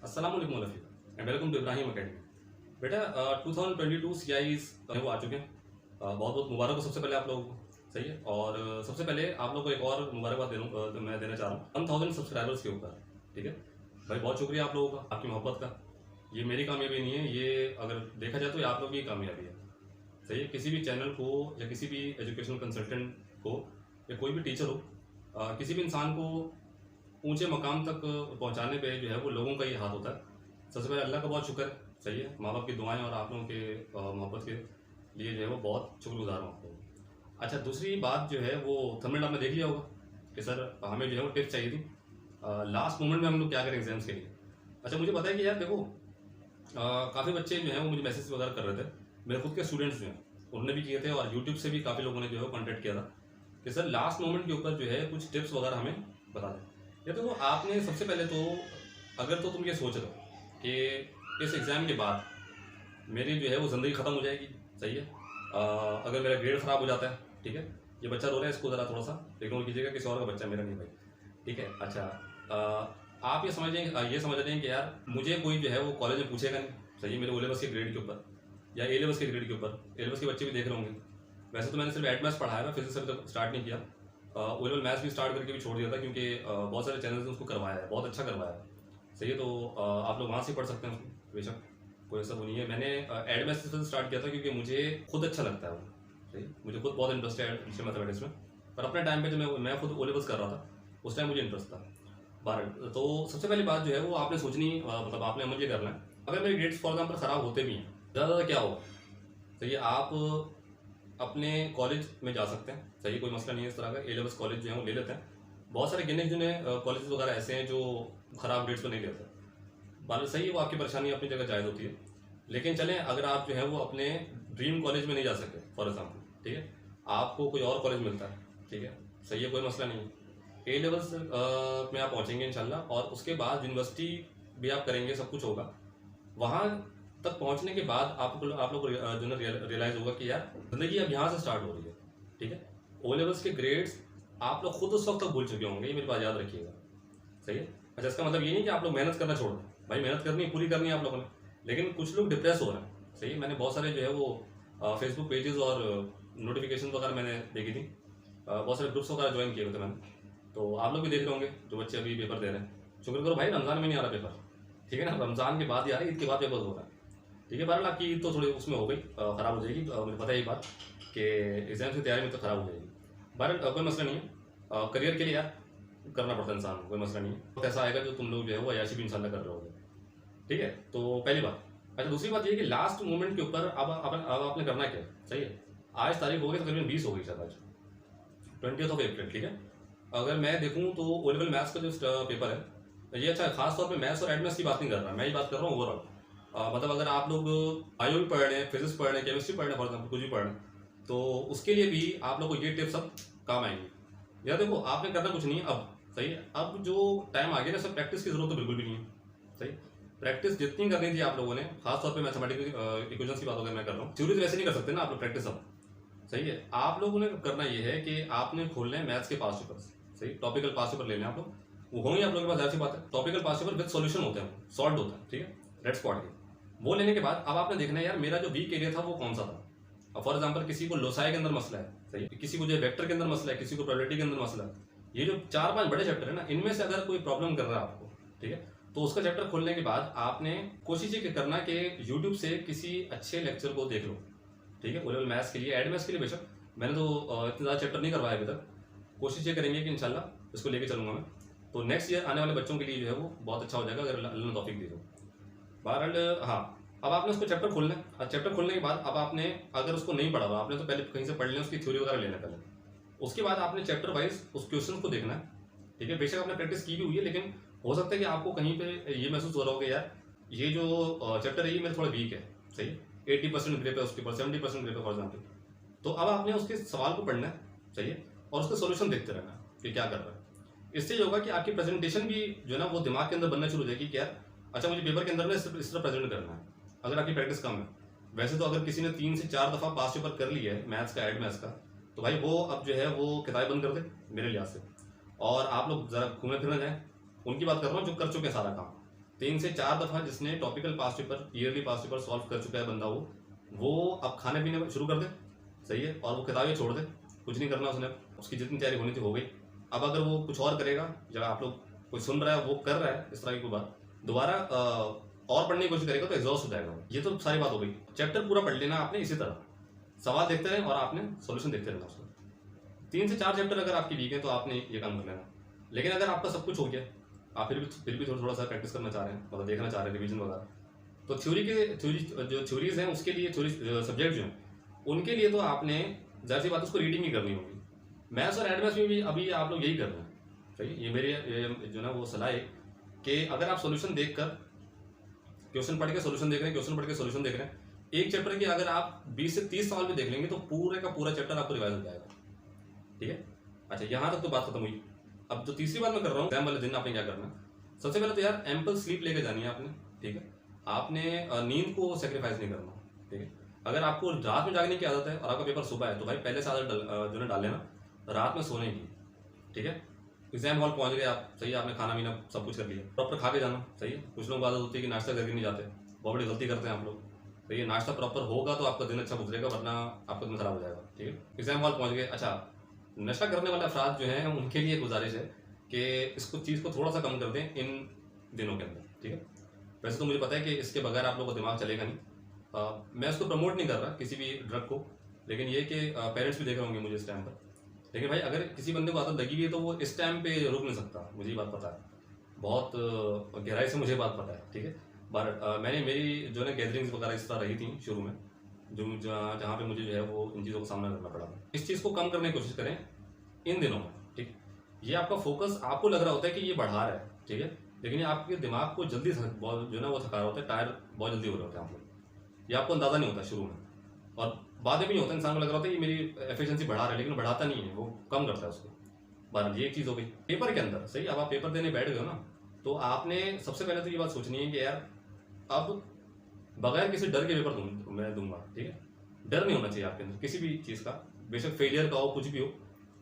अस्सलाम वालेकुम Rafi and welcome to Ibrahim academy. बेटा 2022 CIs वो आ चुके हैं। बहुत बहुत मुबारक हो सबसे पहले आप लोगों को। सही है। और सबसे पहले आप लोगों को एक और मुबारकबाद मैं देना चाह रहा हूँ 1000 सब्सक्राइबर्स के ऊपर। ठीक है भाई, बहुत शुक्रिया आप लोगों का, आपकी मोहब्बत का। ये मेरी कामयाबी नहीं है, ये अगर देखा जाए तो ये आप लोगों की कामयाबी है। सही है। किसी भी चैनल को या किसी भी एजुकेशनल कंसल्टेंट को या कोई भी टीचर हो, किसी भी इंसान को ऊंचे मकाम तक पहुंचाने पे जो है वो लोगों का ही हाथ होता है। सबसे पहले अल्लाह का बहुत शुक्र। सही है। माँ बाप की दुआएं और आप लोगों के मोहब्बत के लिए जो है वो बहुत शुक्रगुजार हूँ आप लोगों को। अच्छा, दूसरी बात जो है वो थंबनेल आपने देख लिया होगा कि सर हमें जो है वो टिप्स चाहिए थी लास्ट मोमेंट में हम लोग क्या करें एग्जाम्स के लिए। अच्छा, मुझे पता है कि यार देखो काफ़ी बच्चे जो हैं वो मुझे मैसेज वगैरह कर रहे थे, मेरे खुद के स्टूडेंट्स जो हैं उन्होंने भी किए थे और यूट्यूब से भी काफ़ी लोगों ने जो है वो कॉन्टेक्ट किया था कि सर लास्ट मोमेंट के ऊपर जो है कुछ टिप्स वगैरह हमें बता दें। या देखो आपने सबसे पहले तो अगर तो तुम ये सोच रहे हो कि इस एग्ज़ाम के बाद मेरी जो है वो ज़िंदगी ख़त्म हो जाएगी। सही है। अगर मेरा ग्रेड ख़राब हो जाता है, ठीक है, ये बच्चा रो रहा है, इसको ज़रा थोड़ा सा इग्नोर कीजिएगा, किसी और का बच्चा, मेरा नहीं भाई। ठीक है। अच्छा, आप ये समझ रहे हैं कि यार मुझे कोई जो है वो कॉलेज में पूछेगा नहीं। सही है। मेरे ओ लेवल्स के ग्रेड के ऊपर या ए लेवल्स के ग्रेड के ऊपर, ए लेवल्स के बच्चे भी देख रहे होंगे। वैसे तो मैंने सिर्फ एडमेस पढ़ाया था, फिजिक्स अभी तक स्टार्ट नहीं किया। ओ लेवल मैथ्स भी स्टार्ट करके भी छोड़ दिया था क्योंकि बहुत सारे चैनल्स ने उसको करवाया है, बहुत अच्छा करवाया है। सही है। तो आप लोग वहाँ से पढ़ सकते हैं उसको, बेशक कोई ऐसा वो नहीं है। मैंने एडमेस से स्टार्ट किया था क्योंकि मुझे खुद अच्छा लगता है वो। सही, मुझे खुद बहुत इंटरेस्ट है मैथमेटिक्स में। पर अपने टाइम पे जब मैं खुद ओ लेवल्स कर रहा था उस टाइम मुझे इंटरेस्ट था। बारह तो सबसे पहली बात जो है वो आपने सोचनी, मतलब आपने अमल ये करना है, अगर मेरे ग्रेड्स फॉर एग्जाम्पल ख़राब होते भी हैं ज़्यादा क्या होगा। सही है। आप अपने कॉलेज में जा सकते हैं। सही है, कोई मसला नहीं है इस तरह का। ए लेवल्स कॉलेज जो है वो ले लेते हैं। बहुत सारे गिने चुने कॉलेज वगैरह ऐसे हैं जो ख़राब ग्रेड्स पर नहीं लेते। बात सही है, वो आपकी परेशानी अपनी जगह जायज़ होती है। लेकिन चलें, अगर आप जो है वो अपने ड्रीम कॉलेज में नहीं जा सके फॉर एग्जाम्पल, ठीक है, आपको कोई और कॉलेज मिलता है, ठीक है, सही है, कोई मसला नहीं है। ए लेवल्स में आप पहुँचेंगे इंशाल्लाह और उसके बाद यूनिवर्सिटी भी आप करेंगे, सब कुछ होगा। वहाँ तक पहुंचने के बाद आप लोग को जो है रियलाइज होगा कि यार जिंदगी अब यहाँ से स्टार्ट हो रही है। ठीक है। ओ लेवल्स के ग्रेड्स आप लोग खुद उस वक्त तक भूल चुके होंगे, ये मेरी बात याद रखिएगा। सही है। अच्छा, इसका मतलब ये नहीं कि आप लोग मेहनत करना छोड़ दें, भाई मेहनत करनी पूरी करनी है आप लोगों ने, लेकिन कुछ लोग डिप्रेस हो रहे हैं। सही है। मैंने बहुत सारे जो है वो फेसबुक पेजेस और नोटिफिकेशन वगैरह मैंने देखी थी, बहुत सारे ग्रुप्स वगैरह ज्वाइन किए हुए थे मैंने। तो आप लोग भी देख रहे होंगे जो बच्चे अभी पेपर दे रहे हैं, शुक्र करो भाई रमज़ान में नहीं आ रहा पेपर, ठीक है ना, रमज़ान के बाद ही आ रहा है, ईद के बाद पेपर हो रहा है। ठीक है। बहरहाल आपकी ईद तो थोड़ी उसमें हो गई, ख़राब हो जाएगी, मुझे पता है ये बात कि एग्ज़ाम की तैयारी में तो ख़राब हो जाएगी। बहरहाल कोई मसला नहीं है, करियर के लिए यार करना पड़ता है इंसान को, कोई मसला नहीं है। तो ऐसा आएगा जो तुम लोग जो है वो अयाशी भी इंशाल्लाह कर रहे होगे। ठीक है। तो पहली बात। अच्छा, दूसरी बात ये कि लास्ट मोमेंट के ऊपर अब आपने करना क्या है। सही है। आज तारीख हो गई तकरीबन 20 हो गई शायद, आज 20 अप्रैल। ठीक है। अगर मैं देखूँ तो ओ लेवल मैथ्स का जो पेपर है ये, अच्छा खास तौर पे मैथ्स और एडमेस की बात नहीं कर रहा मैं, ये बात कर रहा हूँ ओवरऑल। मतलब अगर आप लोग बायो भी पढ़ रहे हैं, फिजिक्स पढ़ रहे हैं, केमिस्ट्री पढ़ रहे हैं, फॉर एग्जाम्पल कुछ भी पढ़ रहे हैं, तो उसके लिए भी आप लोग को ये टिप्स सब काम आएंगी। यार देखो आपने करना कुछ नहीं है अब। सही है। अब जो टाइम आ गया ना, सब प्रैक्टिस की जरूरत तो बिल्कुल भी नहीं है। सही। प्रैक्टिस जितनी करनी थी आप लोगों ने, खासतौर पर मैथमेटिकल इक्वेशंस की बात अगर मैं कर रहा हूँ, थ्योरी तो वैसे नहीं कर सकते ना आप लोग प्रैक्टिस अब। सही है। आप लोगों ने करना ये है कि आपने खोलना है मैथ्स के पास पेपर। सही। टॉपिकल पास पेपर लेने हैं आप लोग, वो होंगे आप लोगों के पास, जाहिर सी बात है। Topical pass paper with solution होते हैं, सॉल्व होता है, ठीक है, रेड स्पॉट के। वो लेने के बाद अब आपने देखना है यार मेरा जो वीक एरिया था वो कौन सा था। अब फॉर एग्जांपल किसी को लोसाई के अंदर मसला है, सही है, किसी को जो वेक्टर के अंदर मसला है, किसी को प्रोबेबिलिटी के अंदर मसला है। ये जो 4-5 बड़े चैप्टर है ना, इनमें से अगर कोई प्रॉब्लम कर रहा है आपको, ठीक है, तो उसका चैप्टर खोलने के बाद आपने कोशिश ये करना कि यूट्यूब से किसी अच्छे लेक्चर को देख लो। ठीक है। ओ लेवल मैथ्स के लिए, एडमेस के लिए बेशक मैंने तो इतने ज़्यादा चैप्टर नहीं करवाया अभी तक, कोशिश ये करेंगे कि इंशाल्लाह इसको लेके चलूँगा मैं, तो नेक्स्ट ईयर आने वाले बच्चों के लिए जो है वो बहुत अच्छा हो जाएगा अगर अल्लाह ने तौफीक दी तो। बहरहाल हाँ, अब आपने उसको चैप्टर खोलना है और चैप्टर खोलने के बाद अब आपने अगर उसको नहीं पढ़ा हुआ, आपने तो पहले कहीं से पढ़ लिया, उसकी थ्योरी वगैरह लेना पहले, उसके बाद आपने चैप्टर वाइज उस क्वेश्चन को देखना है। ठीक है। बेशक आपने प्रैक्टिस की भी हुई है, लेकिन हो सकता है कि आपको कहीं पे ये महसूस हो रहा होगा यार ये जो चैप्टर है ये मेरा थोड़ा वीक है। सही। 80% ग्रेप है उसके ऊपर, 70% ग्रेप है फॉर एग्जाम्पल, तो अब आपने उसके सवाल को पढ़ना है। सही है। और उसका सोल्यूशन देखते रहना है कि क्या कर रहा है। इससे ये होगा कि आपकी प्रेजेंटेशन भी जो है ना वो दिमाग के अंदर बनना शुरू हो जाएगी कि यार अच्छा मुझे पेपर के अंदर ना इस तरह प्रेजेंट करना है, अगर आपकी प्रैक्टिस कम है। वैसे तो अगर किसी ने 3 से 4 दफ़ा पास पेपर कर लिया है मैथ्स का, एड मैथ्स का, तो भाई वो अब जो है वो किताबें बंद कर दे मेरे लिहाज से, और आप लोग ज़रा घूमने फिरने जाएँ। उनकी बात कर रहा हूँ जो कर चुके हैं सारा काम। 3 से 4 दफ़ा जिसने topical past paper, yearly past paper solve कर चुका है बंदा, वो अब खाने पीने शुरू कर दे, सही है, और वो किताबें छोड़ दे, कुछ नहीं करना उसने, उसकी जितनी तैयारी होनी थी हो गई। अब अगर वो कुछ और करेगा, जब आप लोग कोई सुन रहा है वो कर रहा है इस तरह की कोई बात, दोबारा और पढ़ने की कोशिश करेगा तो एग्जॉस्ट हो जाएगा। ये तो सारी बात हो गई। चैप्टर पूरा पढ़ लेना आपने इसी तरह, सवाल देखते रहें और आपने सोल्यूशन देखते रहना उसका। 3 से 4 चैप्टर अगर आपकी वीक है तो आपने ये काम कर लेना। लेकिन अगर आपका सब कुछ हो गया, आप फिर भी थोड़ा सा प्रैक्टिस करना चाह रहे हैं, मतलब देखना चाह रहे हैं रिवीजन वगैरह, तो थ्योरीज हैं उसके लिए, थ्योरी सब्जेक्ट जो हैं उनके लिए तो आपने ज़ाहिर सी बात उसको रीडिंग ही करनी होगी। मैथ्स और एडमेथ्स में भी अभी आप लोग यही कर रहे हैं, सही। ये मेरी जो ना वो सलाह है कि अगर आप सोल्यूशन देख कर, क्वेश्चन पढ़ के सोल्यूशन देख रहे हैं, क्वेश्चन पढ़ के सोल्यूशन देख रहे हैं, एक चैप्टर के अगर आप 20 से 30 सवाल भी देख लेंगे तो पूरे का पूरा चैप्टर आपको रिवाइज हो जाएगा, ठीक है। अच्छा, यहाँ तक तो बात खत्म हुई। अब जो तीसरी बात मैं कर रहा हूँ, एग्जाम वाले दिन आपने क्या करना है, सबसे पहले तो यार एम्पल स्लीप लेके जानी है आपने, ठीक है। आपने नींद को सेक्रीफाइस नहीं करना, ठीक है। अगर आपको रात में जागने की आदत है और आपका पेपर सुबह है तो भाई पहले से आदत जो है डाल लेना रात में सोने की, ठीक है। एग्जाम हॉल पहुंच गए आप, सही है, आपने खाना पीना सब कुछ कर लिया, प्रॉपर खा के जाना, सही है। कुछ लोगों को आदत होती है कि नाश्ता करके नहीं जाते, बहुत बड़ी गलती करते हैं आप लोग, सही है। नाश्ता प्रॉपर होगा तो आपका दिन अच्छा गुजरेगा, वरना आपका दिन खराब हो जाएगा, ठीक है। एग्जाम हॉल पहुंच गए। अच्छा, नशा करने वाले अफराद जो हैं उनके लिए गुजारिश है कि इसको चीज़ को थोड़ा सा कम कर दें इन दिनों के अंदर, ठीक है। वैसे तो मुझे पता है कि इसके बगैर आप लोगों का दिमाग चलेगा नहीं। मैं इसको प्रमोट नहीं कर रहा किसी भी ड्रग को, लेकिन ये कि पेरेंट्स भी देख रहे होंगे मुझे इस टाइम पर। लेकिन भाई अगर किसी बंदे को आदत लगी हुई है तो वो इस टाइम पे रुक नहीं सकता, मुझे ये बात पता है, बहुत गहराई से मुझे बात पता है, ठीक है। बट मैंने मेरी जो है गैदरिंग्स वगैरह इस तरह रही थी शुरू में, जो जहाँ पे मुझे जो है वो इन चीज़ों का सामना करना पड़ा। इस चीज़ को कम करने की कोशिश करें इन दिनों में, ठीक। ये आपका फोकस आपको लग रहा होता है कि ये बढ़ा रहा है, ठीक है, लेकिन ये आपके दिमाग को जल्दी बहुत जो है ना वो थका रहा होता है, टायर बहुत जल्दी हो रहे होते हैं आप लोग, ये आपको अंदाज़ा नहीं होता शुरू में, और बाद में भी नहीं होता। इंसान को लग रहा होता है ये मेरी एफिशिएंसी बढ़ा रहा है, लेकिन बढ़ाता नहीं है, वो कम करता है उसको। बहरहाल ये एक चीज़ हो गई पेपर के अंदर, सही। अब आप पेपर देने बैठ गए हो ना, तो आपने सबसे पहले तो ये बात सोचनी है कि यार अब बगैर किसी डर के पेपर मैं दूंगा, ठीक है। डर नहीं होना चाहिए आपके अंदर किसी भी चीज़ का, बेशक फेलियर का हो, कुछ भी हो,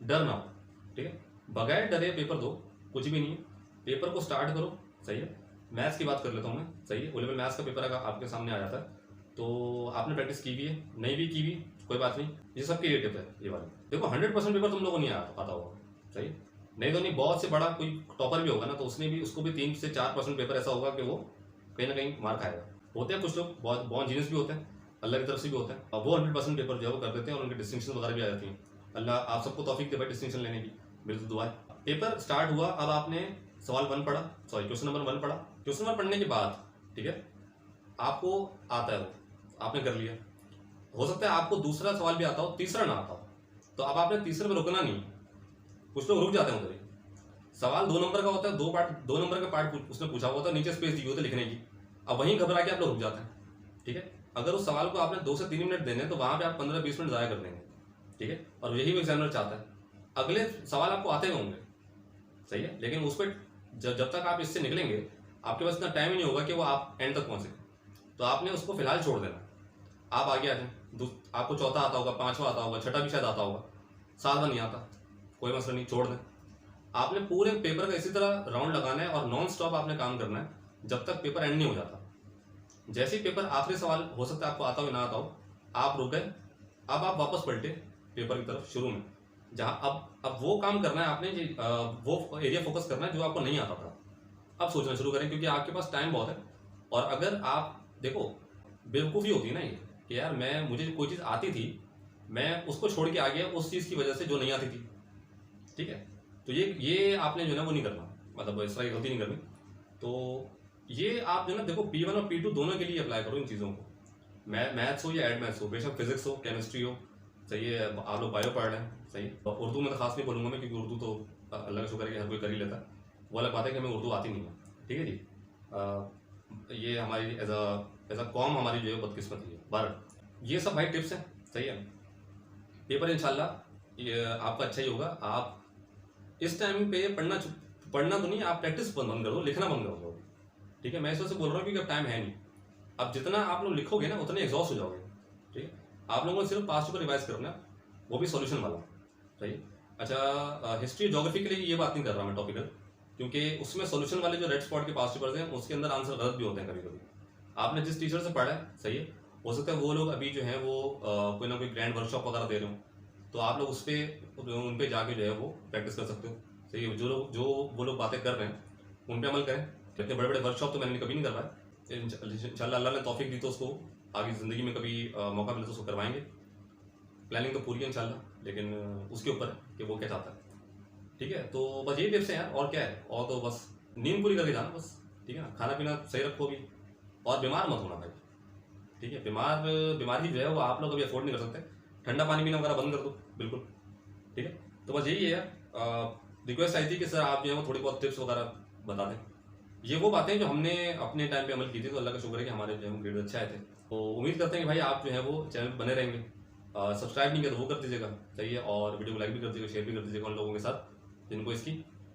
डर ना हो, ठीक है। बगैर डरे पेपर दो, कुछ भी नहीं है, पेपर को स्टार्ट करो, सही है। मैथ्स की बात कर लेता हूँ मैं, सही है। ओ लेवल मैथ्स का पेपर अगर आपके सामने आ जाता है तो आपने प्रैक्टिस की भी है, नहीं भी की भी कोई बात नहीं, ये सबके लिए टिप है ये वाली। देखो 100% पेपर तुम लोगों को नहीं आता होगा, सही, नहीं तो नहीं, बहुत से बड़ा कोई टॉपर भी होगा ना तो उसको भी 3 से 4% पेपर ऐसा होगा कि वो कहीं ना कहीं मार खाएगा। होते हैं कुछ लोग बहुत जीनियस भी होते हैं, अल्लाह की तरफ से भी होते हैं, और वो 100% पेपर जो है वो कर देते हैं और उनके डिस्टिंक्शन वगैरह भी आ जाती हैं। अल्लाह आप सबको तौफीक दे भाई डिस्टिंक्शन लेने की, मेरी तो दुआ है। पेपर स्टार्ट हुआ, अब आपने सवाल 1 पढ़ा, सॉरी क्वेश्चन नंबर 1 पढ़ा, क्वेश्चन नंबर पढ़ने के बाद, ठीक है, आपको आता है वो, आपने कर लिया। हो सकता है आपको दूसरा सवाल भी आता हो, तीसरा ना आता हो, तो अब आपने तीसरे में रुकना नहीं। कुछ लोग रुक जाते हैं उधर ही, सवाल 2 नंबर का होता है, 2 नंबर का पार्ट उसने पूछा हुआ होता है, नीचे स्पेस दी होती है लिखने की, अब वहीं घबरा के आप लोग रुक जाते हैं, ठीक है। अगर उस सवाल को आपने 2 से 3 मिनट देने तो वहां पे आप 15-20 मिनट ज़ाया कर देंगे, ठीक है। और यही वो एग्जामिनर चाहता है, अगले सवाल आपको आते होंगे, सही है, लेकिन उस पर जब तक आप इससे निकलेंगे आपके पास इतना टाइम ही नहीं होगा कि वो आप एंड तक पहुंचे, तो आपने उसको फिलहाल छोड़ देना। आप आगे आ जाए, आपको चौथा आता होगा, 5वां आता होगा, छठा भी शायद आता होगा, 7वां नहीं आता, कोई मसला नहीं, छोड़ दें। आपने पूरे पेपर का इसी तरह राउंड लगाना है और नॉन स्टॉप आपने काम करना है जब तक पेपर एंड नहीं हो जाता। जैसे ही पेपर आखिरी सवाल हो सकता है आपको आता हो ना आता हो, आप रुक गए, अब आप वापस पलटे पेपर की तरफ शुरू में, जहाँ अब वो काम करना है आपने, वो एरिया फोकस करना है जो आपको नहीं आता था। अब सोचना शुरू करें क्योंकि आपके पास टाइम बहुत है। और अगर आप देखो बेवकूफ़ी होती है ना ये कि यार मुझे कोई चीज़ आती थी, मैं उसको छोड़ के आ गया उस चीज़ की वजह से जो नहीं आती थी, ठीक है। तो ये आपने जो है ना वो नहीं करना, मतलब इस तरह की गलती नहीं करनी। तो ये आप जो है ना देखो P1 और P2 दोनों के लिए अप्लाई करो इन चीज़ों को, मैथ्स हो या एड मैथ्स हो, बेशक फिजिक्स हो, केमिस्ट्री हो, सही है। आप लोग बायो पढ़ रहे हैं, सही। और उर्दू में तो खास नहीं बोलूँगा मैं, क्योंकि उर्दू तो अल्लाह का शुक्र है कि हर कोई कर ही लेता है, वो अलग बात है कि हमें उर्दू आती नहीं है, ठीक है जी। ये हमारी एज अ कॉम हमारी जो है बदकिस्मती है। बट ये सब भाई टिप्स हैं, सही है। पेपर इंशाल्लाह ये आपका अच्छा ही होगा। आप इस टाइम पे पढ़ना तो नहीं, आप प्रैक्टिस बंद कर दो, लिखना बंद कर दो, ठीक है। मैं इस वजह से बोल रहा हूँ क्योंकि अब टाइम है नहीं। अब जितना आप लोग लिखोगे ना उतने एग्जॉस्ट हो जाओगे, ठीक है। आप लोगों को सिर्फ पास्ट पेपर रिवाइज करना है, वो भी सॉल्यूशन वाला, सही। अच्छा, हिस्ट्री ज्योग्राफी के लिए ये बात नहीं कर रहा मैं टॉपिकल, क्योंकि उसमें सोल्यूशन वाले जो रेड स्पॉट के पास्ट पेपर्स हैं उसके अंदर आंसर गलत भी होते हैं कभी कभी। आपने जिस टीचर से पढ़ा है सही है, हो सकता है वो लोग अभी जो है वो कोई ना कोई ग्रैंड वर्कशॉप वगैरह दे रहे हो, तो आप लोग उन पे जाके जो है वो प्रैक्टिस कर सकते हो। सही है, जो वो लोग बातें कर रहे हैं उन पे अमल करें। इतने बड़े बड़े वर्कशॉप तो मैंने कभी नहीं करवाए, इंशाल्लाह अल्लाह ने तौफीक दी तो उसको आगे ज़िंदगी में कभी मौका मिले तो उसको करवाएंगे। प्लानिंग तो पूरी है इंशाल्लाह, लेकिन उसके ऊपर है कि वो क्या चाहता है। ठीक है, तो बस यही टिप्स हैं यार, और क्या है, और तो बस नींद पूरी करके जाना बस। ठीक है ना, खाना पीना सही रखो भी, और बीमार मत होना भाई। ठीक है, बीमारी जो है वो आप लोग अभी अफोर्ड नहीं कर सकते, ठंडा पानी पीना वगैरह बंद कर दो बिल्कुल। ठीक है, तो बस यही है यार, रिक्वेस्ट आई थी कि सर आप जो है वो थोड़ी बहुत टिप्स वगैरह बता दें। ये वो बातें जो हमने अपने टाइम पे अमल की थी, तो अल्लाह का शुक्र है कि हमारे जो है ग्रेड अच्छे आए थे। तो उम्मीद करते हैं कि भाई आप जो है वो चैनल पर बने रहेंगे। सब्सक्राइब नहीं किया तो वो कर दीजिएगा, सही है, और वीडियो को लाइक भी कर दीजिएगा, शेयर भी कर दीजिएगा उन लोगों के साथ जिनको इसकी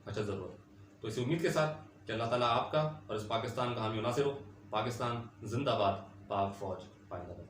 अच्छा ज़रूरत है। तो इसी उम्मीद के साथ कि अल्लाह ताला आपका और इस पाकिस्तान का हामी नासिर हो। पाकिस्तान जिंदाबाद, पाक फौज पाइंदाबाद।